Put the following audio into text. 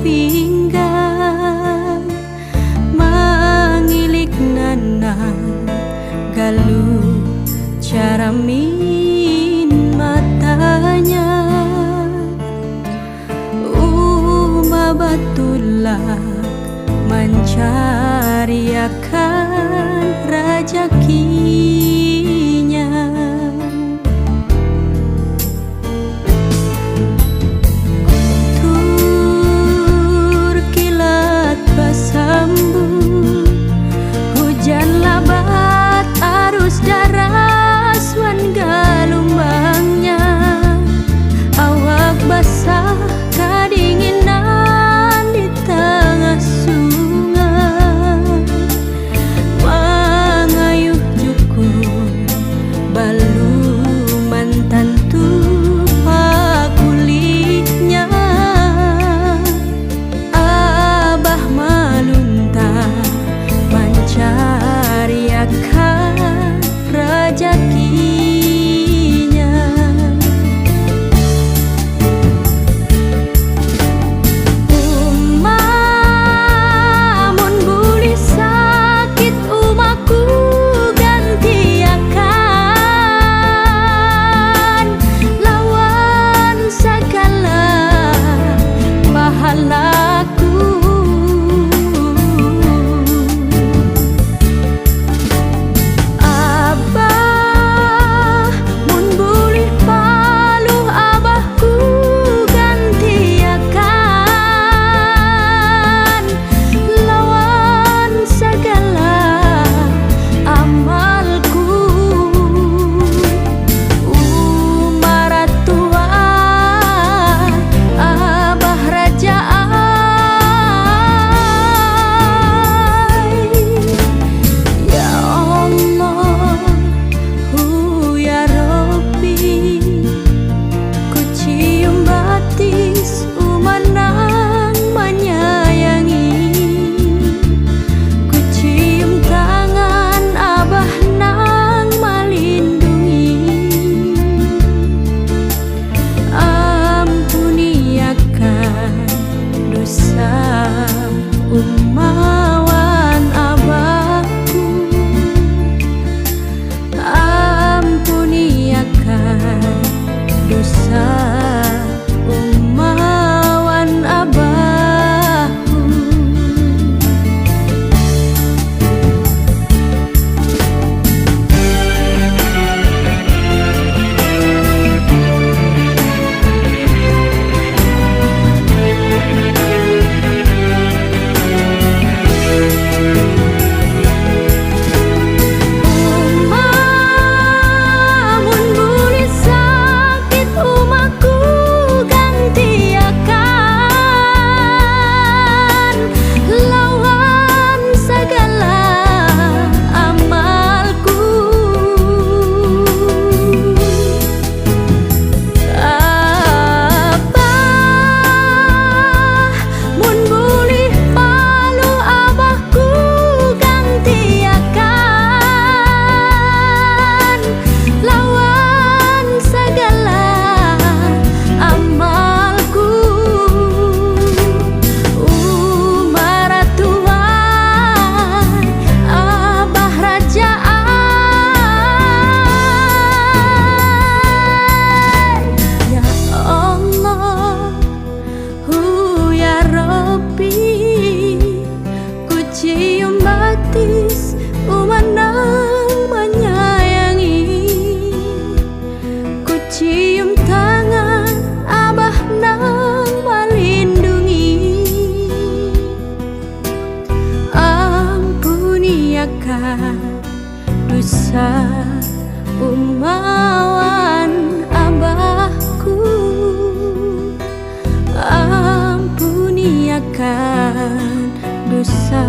pinggang mangilik nana galuh cara min matanya batulak mencari akan rezekinya. Tur kilat basambung hujan labat arus deras wan galumbangnya awak basah kedinginan tengah sungai mengayuh cukup balu mantan tupak kulitnya abah malunta mencari akan rezekinya. Umawan abahku ampuni akan dosa umawan abahku. Cium batis umanang menyayangi, ku cium tangan abah nang melindungi. Ampuni akan dosa umawan abahku, ampuni akan dosa